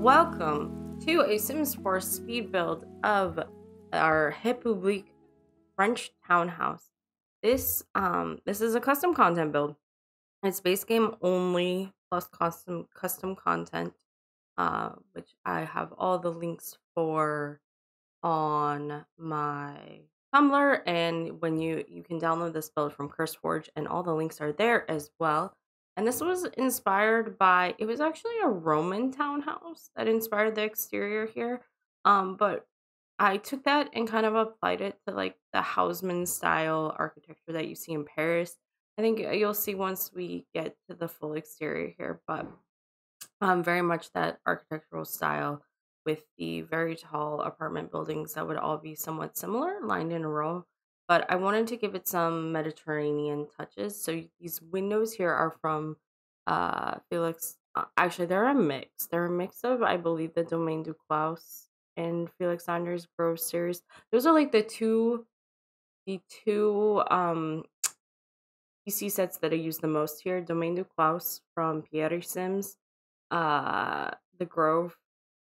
Welcome to a Sims 4 speed build of our Republique French townhouse. This is a custom content build. It's base game only plus custom content, which I have all the links for on my Tumblr, and when you can download this build from CurseForge, and all the links are there as well. And this was inspired by, it was actually a Roman townhouse that inspired the exterior here. But I took that and kind of applied it to like the Haussmann style architecture that you see in Paris. I think you'll see once we get to the full exterior here, but very much that architectural style with the very tall apartment buildings that would all be somewhat similar, lined in a row. But I wanted to give it some Mediterranean touches. So these windows here are from Felix. Actually, they're a mix. They're a mix of, I believe, the Domaine du Klaus and Felix Andre's Grove series. Those are like the two PC sets that I use the most here. Domaine du Klaus from Pierisim, the Grove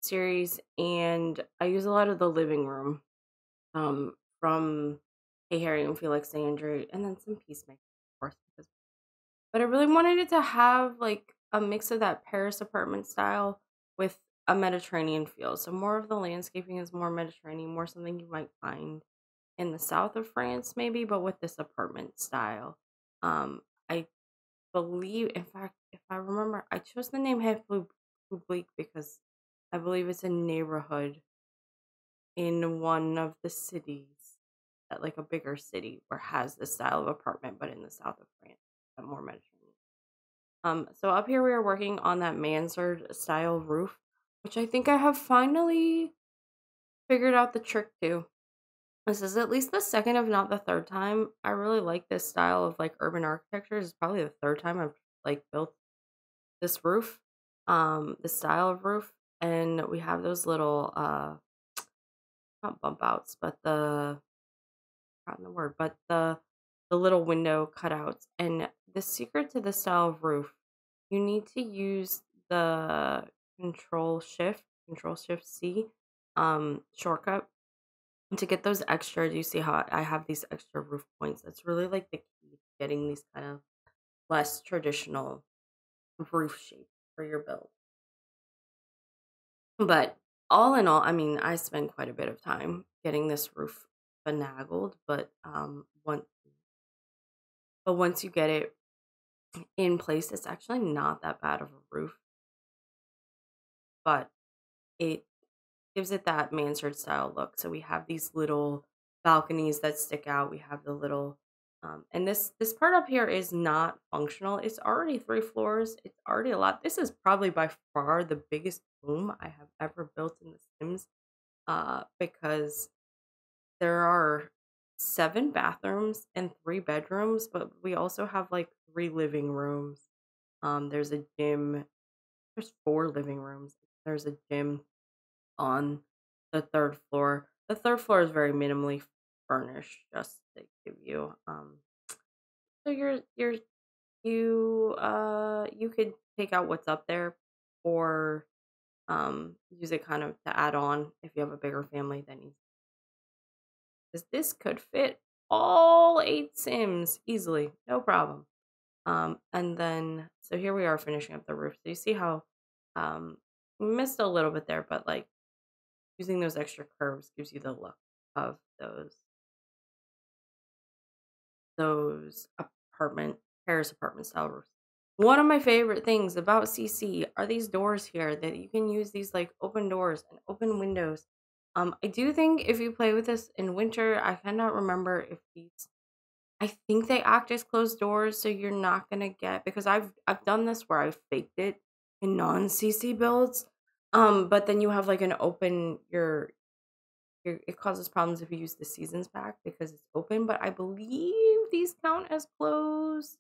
series, and I use a lot of the living room from Hey Harrie and Felix Andre, and then some Peacemaker, of course. But I really wanted it to have like a mix of that Paris apartment style with a Mediterranean feel. So more of the landscaping is more Mediterranean, more something you might find in the south of France, maybe, but with this apartment style. I believe, in fact, if I remember, I chose the name Republique because I believe it's a neighborhood in one of the cities, that like a bigger city where has this style of apartment, but in the south of France, but more Mediterranean. So up here we are working on that mansard style roof, which I think I have finally figured out the trick to. This is at least the second, if not the third time. I really like this style of like urban architecture. It's probably the third time I've like built this roof, the style of roof, and we have those little not bump outs, but the forgotten the word, but the little window cutouts. And the secret to this style of roof, you need to use the control shift C shortcut to get those extra. You see how I have these extra roof points? That's really like the key to getting these kind of less traditional roof shapes for your build. But all in all, I mean, I spent quite a bit of time getting this roof finagled, but once you get it in place, it's actually not that bad of a roof. But it gives it that mansard style look. So we have these little balconies that stick out. We have the little and this part up here is not functional. It's already 3 floors. It's already a lot. This is probably by far the biggest home I have ever built in The Sims, because there are 7 bathrooms and 3 bedrooms, but we also have like 3 living rooms. There's a gym. There's 4 living rooms. There's a gym on the 3rd floor. The 3rd floor is very minimally furnished, just to give you so you could take out what's up there, or use it kind of to add on if you have a bigger family than you, because this could fit all 8 Sims easily, no problem. And then so here we are finishing up the roof. So you see how we missed a little bit there, but like using those extra curves gives you the look of those Paris apartment style roofs. One of my favorite things about CC are these doors here, that you can use these like open doors and open windows. I do think if you play with this in winter, I cannot remember if I think they act as closed doors, so you're not gonna get, because I've done this where I've faked it in non-CC builds. But then you have like an open, it causes problems if you use the seasons pack because it's open, but I believe these count as closed.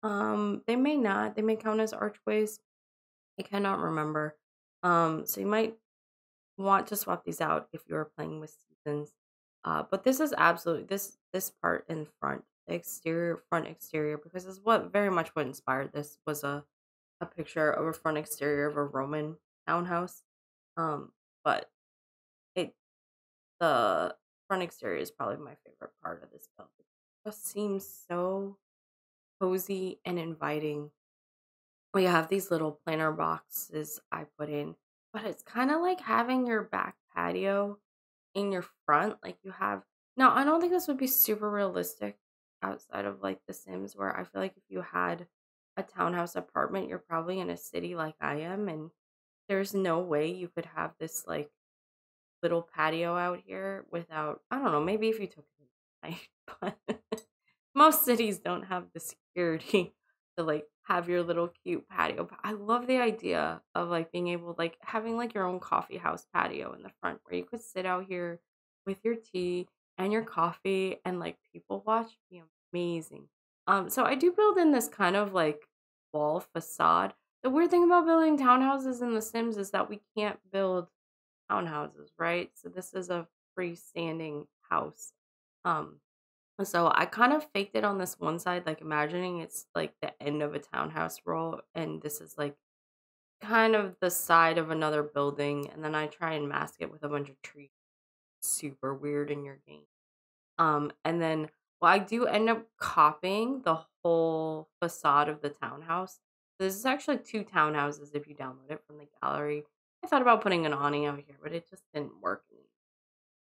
They may not. They may count as archways. I cannot remember. So you might want to swap these out if you're playing with seasons. But this is absolutely this part in front, the front exterior, because this is very much what inspired this, was a picture of a front exterior of a Roman townhouse. But it the front exterior is probably my favorite part of this build. It just seems so cozy and inviting. We have these little planter boxes I put in, but it's kind of like having your back patio in your front. Like you have now, I don't think this would be super realistic outside of like The Sims, where I feel like if you had a townhouse apartment, you're probably in a city like I am, and there's no way you could have this like little patio out here without, I don't know, maybe if you took it at night, but most cities don't have the security to like have your little cute patio. But I love the idea of like being able like having like your own coffee house patio in the front where you could sit out here with your tea and your coffee and like people watch. Be amazing. So I do build in this kind of like wall facade. The weird thing about building townhouses in The Sims is that we can't build townhouses, right? So this is a freestanding house. Um, so I kind of faked it on this one side, like imagining it's like the end of a townhouse roll, and this is like kind of the side of another building, and then I try and mask it with a bunch of trees. Super weird in your game. And then well, I do end up copying the whole facade of the townhouse. This is actually two townhouses if you download it from the gallery. I thought about putting an awning out here, but it just didn't work.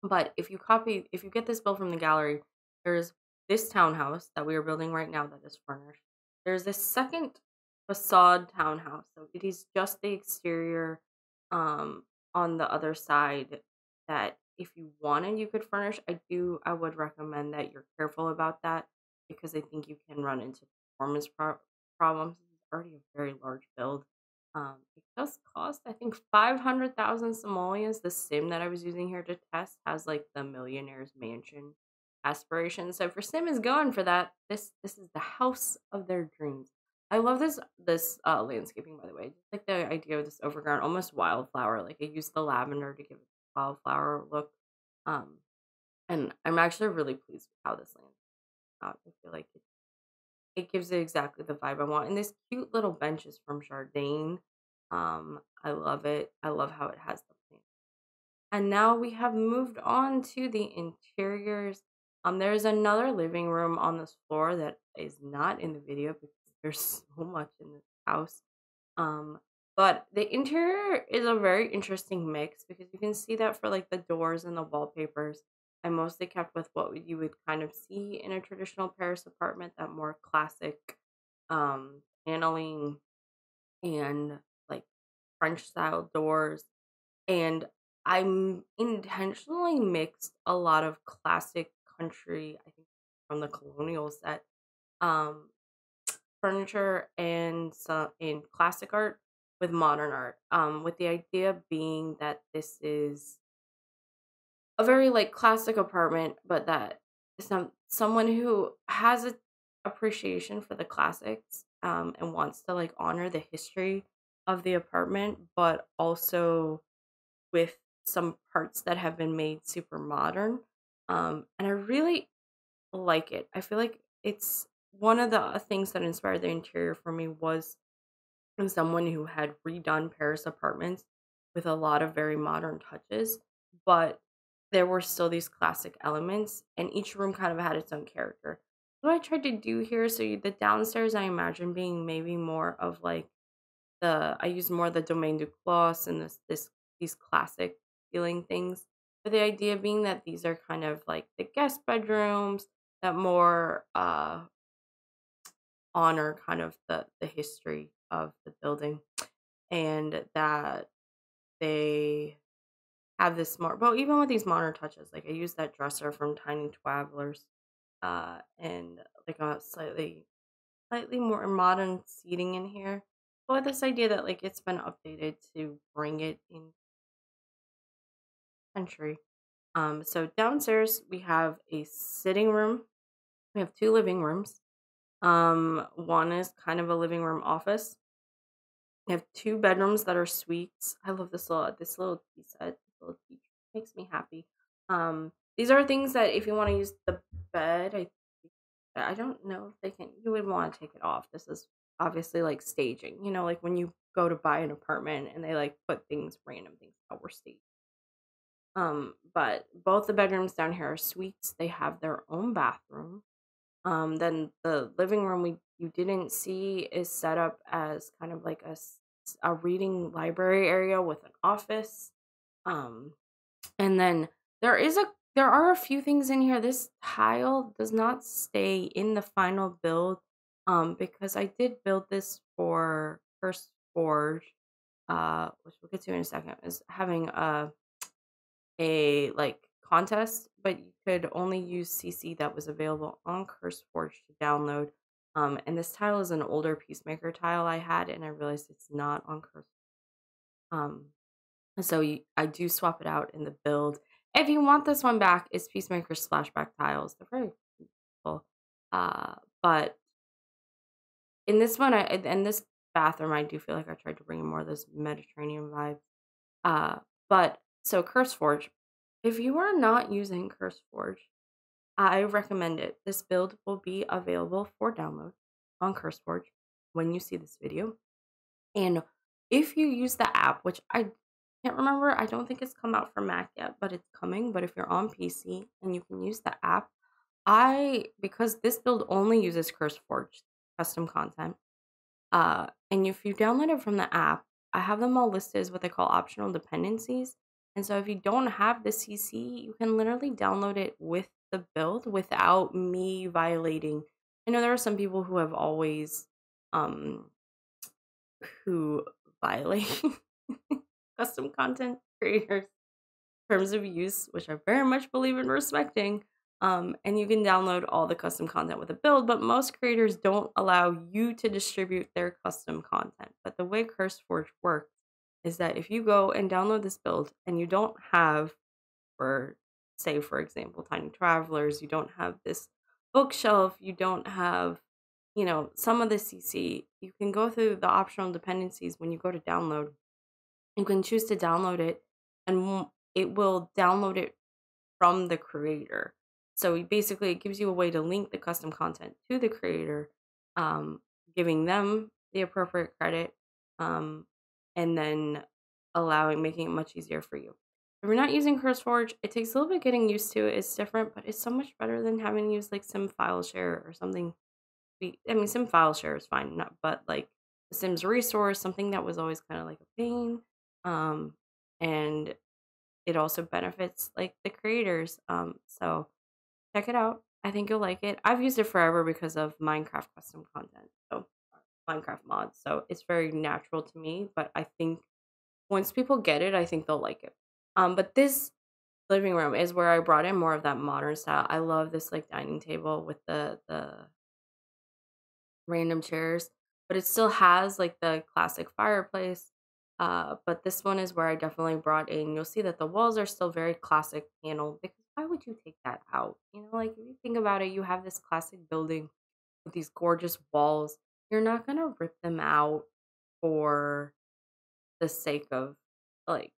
But if you get this built from the gallery, there's this townhouse that we are building right now that is furnished. There's this second facade townhouse. So it is just the exterior um on the other side that if you wanted you could furnish. I would recommend that you're careful about that because I think you can run into problems. It's already a very large build. It does cost, I think, 500,000 simoleons. The sim that I was using here to test has like the millionaire's mansion aspiration. So if your sim is going for that, this is the house of their dreams. I love this landscaping, by the way. Just like the idea of this overground, almost wildflower. Like I used the lavender to give it a wildflower look. Um, and I'm actually really pleased with how this lands out. I feel like it gives it exactly the vibe I want. And this cute little bench is from Jardine. I love it. I love how it has the plant. And now we have moved on to the interiors. There's another living room on this floor that is not in the video because there's so much in this house. Um, but the interior is a very interesting mix because you can see that for like the doors and the wallpapers, I mostly kept with what you would kind of see in a traditional Paris apartment, that more classic paneling and like French style doors. And I'm intentionally mixed a lot of classic country, I think from the colonial set, um, furniture and some in classic art with modern art. With the idea being that this is a very like classic apartment, but that someone who has a appreciation for the classics and wants to like honor the history of the apartment, but also with some parts that have been made super modern. And I really like it. I feel like it's one of the things that inspired the interior for me was someone who had redone Paris apartments with a lot of very modern touches, but there were still these classic elements, and each room kind of had its own character. What I tried to do here, the downstairs I imagine being maybe more of like I use more the domaine du clos and these classic feeling things. But the idea being that these are kind of like the guest bedrooms that more honor kind of the history of the building, and that they have this more but even with these modern touches, like I use that dresser from Tiny Twaddlers, and like a slightly more modern seating in here. But with this idea that like it's been updated to bring it in century. So downstairs we have a sitting room. We have two living rooms. One is kind of a living room office. We have two bedrooms that are suites. I love this little tea set. This little tea makes me happy. These are things that if you want to use the bed, I don't know if they can. You would want to take it off. This is obviously like staging, like when you go to buy an apartment and they like put random things out were staged. But both the bedrooms down here are suites. They have their own bathroom. Then the living room we you didn't see is set up as kind of like a reading library area with an office. Um, and then there are a few things in here. This tile does not stay in the final build, because I did build this for First Forge, which we'll get to in a second, is having a like contest, but you could only use CC that was available on CurseForge to download. And this tile is an older Peacemaker tile I had, and I realized it's not on Curse. Um, so I do swap it out in the build. If you want this one back, it's Peacemaker splashback tiles. They're very cool. But in this one, in this bathroom, I do feel like I tried to bring in more of those Mediterranean vibes. But so CurseForge, if you are not using CurseForge, I recommend it. This build will be available for download on CurseForge when you see this video. And if you use the app, which I can't remember, I don't think it's come out for Mac yet, but it's coming. But if you're on PC and you can use the app, because this build only uses CurseForge custom content, and if you download it from the app, I have them all listed as what they call optional dependencies. And so if you don't have the CC, you can literally download it with the build without me violating. I know there are some people who have always who violate custom content creators terms of use, which I very much believe in respecting. And you can download all the custom content with a build, but most creators don't allow you to distribute their custom content. But the way CurseForge works is that if you go and download this build and you don't have, for say, for example, Tiny Travelers, you don't have this bookshelf, you don't have, some of the CC, you can go through the optional dependencies when you go to download. You can choose to download it, and it will download it from the creator. So basically, it gives you a way to link the custom content to the creator, giving them the appropriate credit, and then making it much easier for you. If you're not using CurseForge, it takes a little bit getting used to. It's different, but it's so much better than having to use like Sim File Share or something. Sim File Share is fine, but like the Sims Resource, something that was always kind of like a pain. And it also benefits like the creators. So check it out. I think you'll like it. I've used it forever because of Minecraft custom content, so Minecraft mods. So it's very natural to me. But I think once people get it, I think they'll like it. But this living room is where I brought in more of that modern style. I love this like dining table with the random chairs, but it still has like the classic fireplace. But this one is where I definitely brought in. You'll see that the walls are still very classic panel, because why would you take that out? Like if you think about it, you have this classic building with these gorgeous walls. You're not gonna rip them out for the sake of like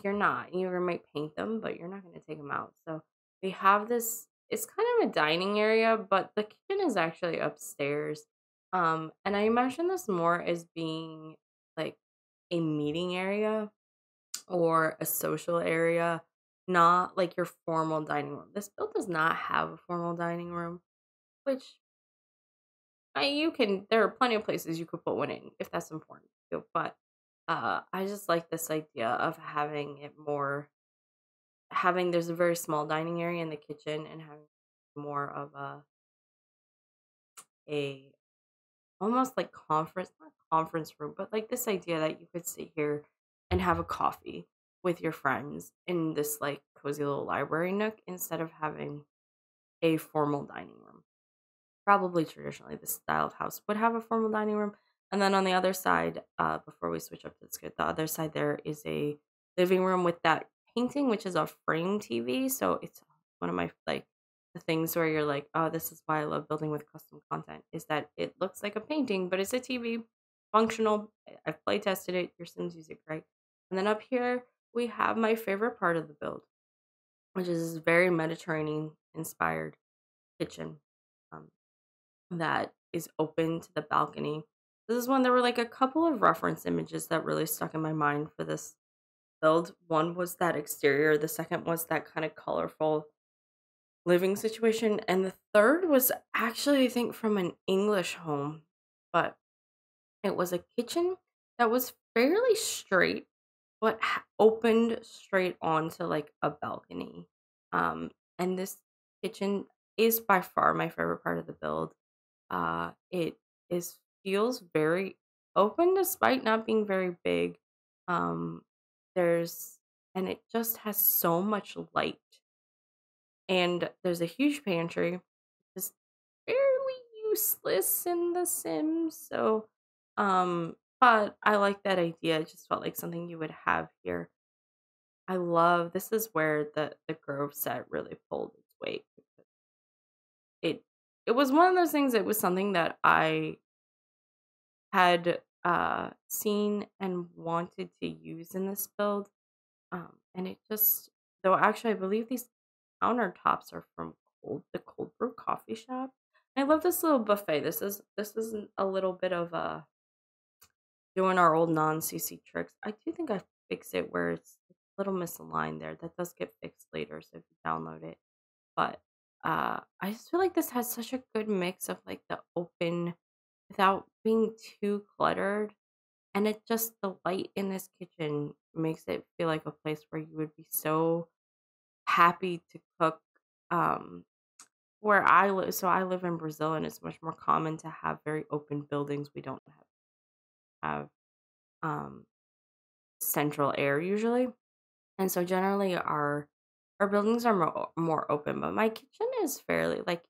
you're not. You might paint them, but you're not gonna take them out. So we have this. It's kind of a dining area, but the kitchen is actually upstairs. And I imagine this more as being like a meeting area or a social area, not like your formal dining room. This build does not have a formal dining room, which there are plenty of places you could put one in if that's important to you. But I just like this idea of there's a very small dining area in the kitchen, and having more of a almost like not conference room, but like this idea that you could sit here and have a coffee with your friends in this like cozy little library nook, instead of having a formal dining room. Probably traditionally this style of house would have a formal dining room. And then on the other side, before we switch up to the other side, there is a living room with that painting, which is a frame TV. So it's one of my like the things where you're like, oh, this is why I love building with custom content, is that it looks like a painting, but it's a TV, functional. I've play tested it. Your Sims use it, right? And then up here we have my favorite part of the build, which is this very Mediterranean inspired kitchen. That is open to the balcony. This is when there were like a couple of reference images that really stuck in my mind for this build. One was that exterior, the second was that kind of colorful living situation, and the third was actually, I think, from an English home, but it was a kitchen that was fairly straight, but opened straight onto like a balcony. And this kitchen is by far my favorite part of the build. It is feels very open despite not being very big. Um, there's and it just has so much light, and there's a huge pantry. It's fairly useless in The Sims, so but I like that idea. It just felt like something you would have here. I love this is where the Grove set really pulled its weight. It it was one of those things. It was something that I had seen and wanted to use in this build. And it just though actually I believe these countertops are from the Cold Brew Coffee Shop. I love this little buffet. This is a little bit of a doing our old non-CC tricks. I do think I fixed it where it's a little misaligned there. That does get fixed later, so if you download it. But I just feel like this has such a good mix of like the open without being too cluttered. And it just the light in this kitchen makes it feel like a place where you would be so happy to cook. Um, where I live, so I live in Brazil, and it's much more common to have very open buildings. We don't have um, central air usually, and so generally our buildings are more open. But my kitchen is fairly like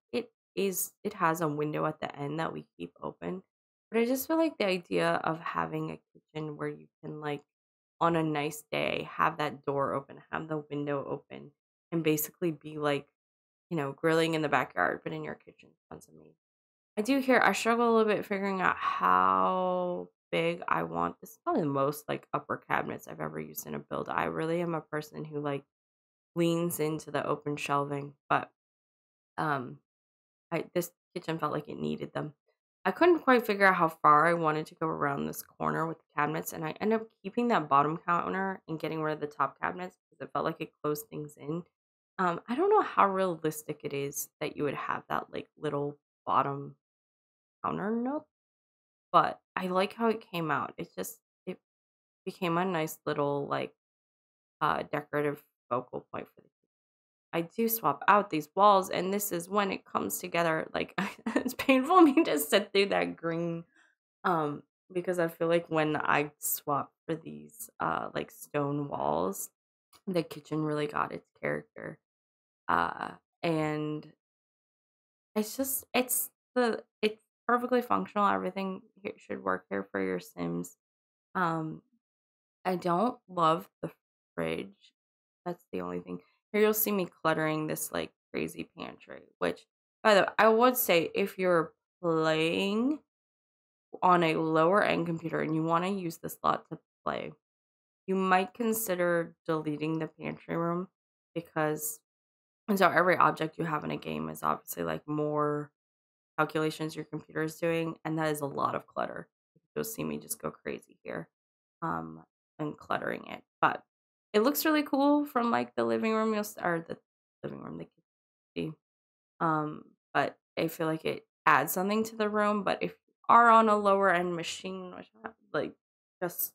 it has a window at the end that we keep open. But I just feel like the idea of having a kitchen where you can like on a nice day have that door open, have the window open, and basically be like grilling in the backyard, but in your kitchen sounds amazing. I struggle a little bit figuring out how big I want this. Is probably the most like upper cabinets I've ever used in a build. I really am a person who like leans into the open shelving, but um this kitchen felt like it needed them. I couldn't quite figure out how far I wanted to go around this corner with the cabinets, and I ended up keeping that bottom counter and getting rid of the top cabinets because it felt like it closed things in. I don't know how realistic it is that you would have that like little bottom counter nook, but I like how it came out. It became a nice little like decorative focal point for the I do swap out these walls, and this is when it comes together. Like it's painful me to sit through that green, um, because I feel like when I swap for these like stone walls, the kitchen really got its character. Uh, and it's perfectly functional. Everything here should work here for your Sims. Um, I don't love the fridge. That's the only thing. Here you'll see me cluttering this like crazy pantry, which by the way, I would say if you're playing on a lower end computer and you want to use this lot to play, you might consider deleting the pantry room because and so every object you have in a game is obviously like more calculations your computer is doing, and that is a lot of clutter. You'll see me just go crazy here, um, and cluttering it. But it looks really cool from like the living room. Or the living room, the kitchen. But I feel like it adds something to the room. But if you are on a lower end machine, which like just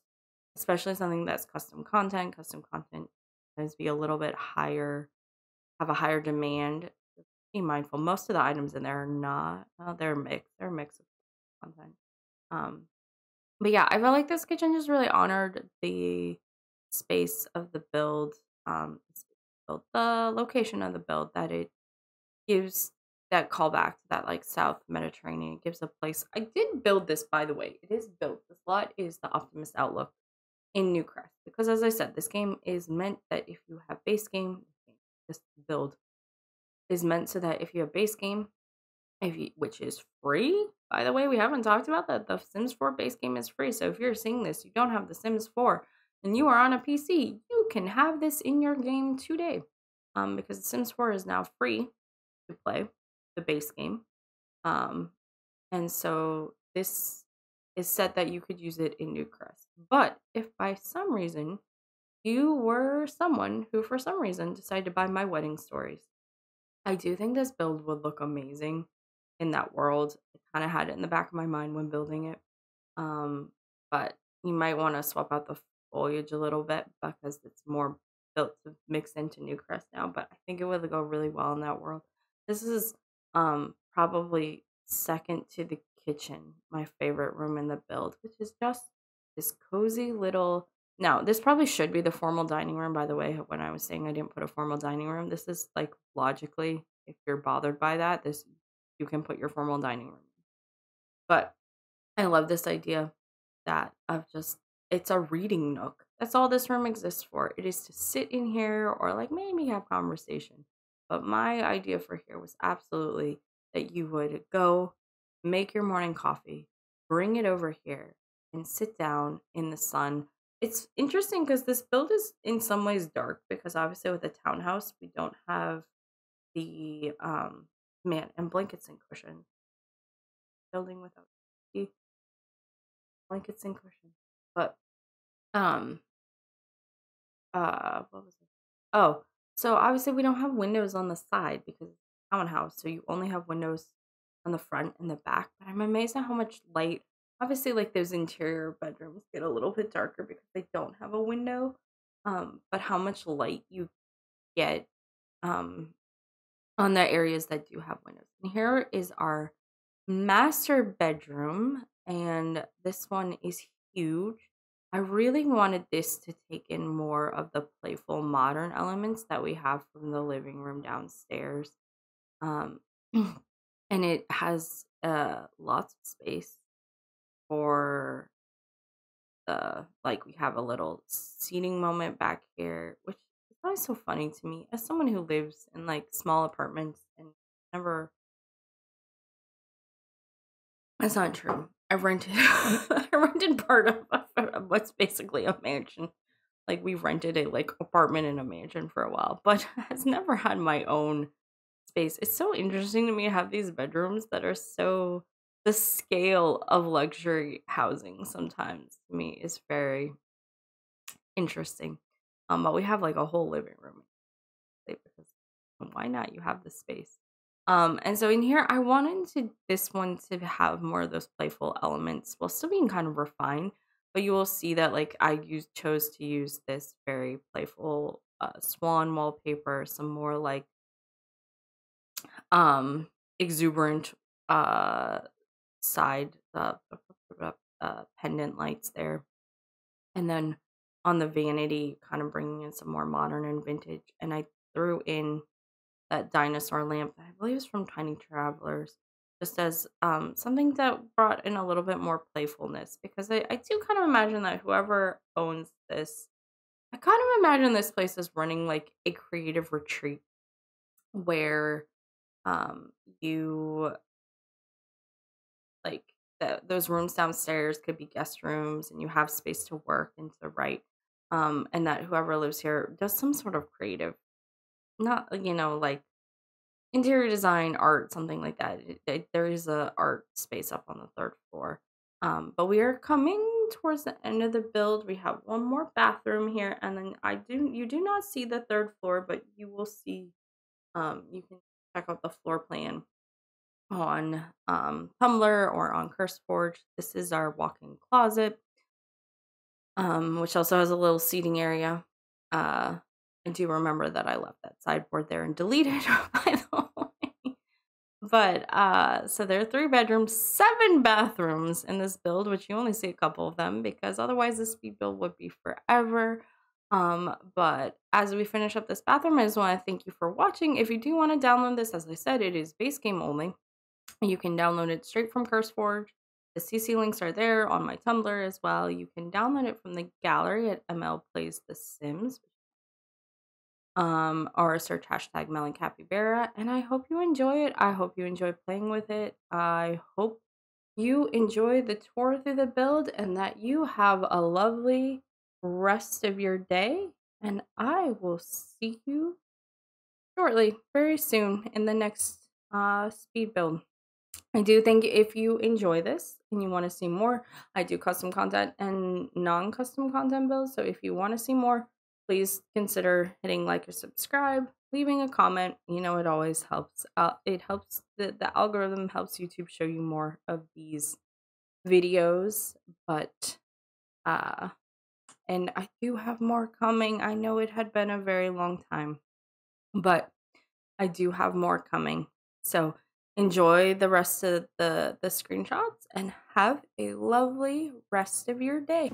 especially something that's custom content tends to be a little bit higher, have a higher demand. Be mindful. Most of the items in there are not. They're mixed. They're a mix of content. Um, but yeah, I feel like this kitchen just really honored the space of the build. The location of the build that it gives that callback to that like South Mediterranean. It gives a place. I did build this, by the way. It is built. This lot is the Optimist Outlook in Newcrest because, as I said, this game is meant that if you have base game, this build is meant so that if you have base game, which is free, by the way, we haven't talked about that. The Sims 4 base game is free. So if you're seeing this, you don't have the Sims 4, and you are on a PC, you can have this in your game today. Because the Sims 4 is now free to play the base game. Um, And so this is said that you could use it in Newcrest. But if by some reason you were someone who, for some reason, decided to buy my wedding stories, I do think this build would look amazing in that world. I kind of had it in the back of my mind when building it. Um, but you might want to swap out the foliage a little bit because it's more built to mix into Newcrest now. But I think it would go really well in that world. This is probably second to the kitchen, my favorite room in the build, which is just this cozy little. Now, this probably should be the formal dining room, by the way. When I was saying I didn't put a formal dining room, this is like logically, if you're bothered by that, this you can put your formal dining room. But I love this idea that of just it's a reading nook. That's all this room exists for. It is to sit in here or like maybe have conversation. But my idea for here was absolutely that you would go make your morning coffee, bring it over here, and sit down in the sun. It's interesting because this build is in some ways dark because obviously with a townhouse we don't have the man and blankets and cushions. Building without blankets and cushions. But um what was it? Oh, so obviously we don't have windows on the side because it's a townhouse, so you only have windows on the front and the back. But I'm amazed at how much light. Obviously, like those interior bedrooms get a little bit darker because they don't have a window. But how much light you get um on the areas that do have windows. And here is our master bedroom, and this one is huge. I really wanted this to take in more of the playful modern elements that we have from the living room downstairs. Um, and it has lots of space for the like we have a little seating moment back here, which is always so funny to me as someone who lives in like small apartments and never. That's not true. I rented I rented part of what's basically a mansion. Like we rented a like apartment in a mansion for a while, but has never had my own space. It's so interesting to me to have these bedrooms that are so the scale of luxury housing sometimes to me is very interesting. But we have like a whole living room because why not? You have the space. And so in here, I wanted this one to have more of those playful elements while still being kind of refined. But you will see that like chose to use this very playful swan wallpaper, some more like um exuberant uh side pendant lights there, and then on the vanity, kind of bringing in some more modern and vintage. And I threw in that dinosaur lamp that I believe is from Tiny Travelers, just as something that brought in a little bit more playfulness because I do kind of imagine that whoever owns this, I kind of imagine this place is running like a creative retreat where you like those rooms downstairs could be guest rooms and you have space to work and to write, and that whoever lives here does some sort of creative, not like interior design, art, something like that. There is a art space up on the third floor. But we are coming towards the end of the build. We have one more bathroom here, and then you do not see the third floor, but you will see. You can check out the floor plan on Tumblr or on CurseForge. This is our walk-in closet, which also has a little seating area. I do remember that I left that sideboard there and deleted, by the way. But so there are 3 bedrooms, 7 bathrooms in this build, which you only see a couple of them because otherwise this speed build would be forever. But as we finish up this bathroom, I just want to thank you for watching. If you do want to download this, as I said, it is base game only. You can download it straight from CurseForge. The CC links are there on my Tumblr as well. You can download it from the gallery at ML Plays The Sims, or search hashtag Melon Capybara. And I hope you enjoy it. I hope you enjoy playing with it. I hope you enjoy the tour through the build and that you have a lovely rest of your day. And I will see you shortly, very soon, in the next speed build. I do think if you enjoy this and you want to see more, I do custom content and non-custom content builds. So if you want to see more, please consider hitting like or subscribe, leaving a comment. You know, it always helps. It helps the algorithm helps YouTube show you more of these videos. But uh and I do have more coming. I know it had been a very long time, but I do have more coming. So enjoy the rest of the screenshots and have a lovely rest of your day.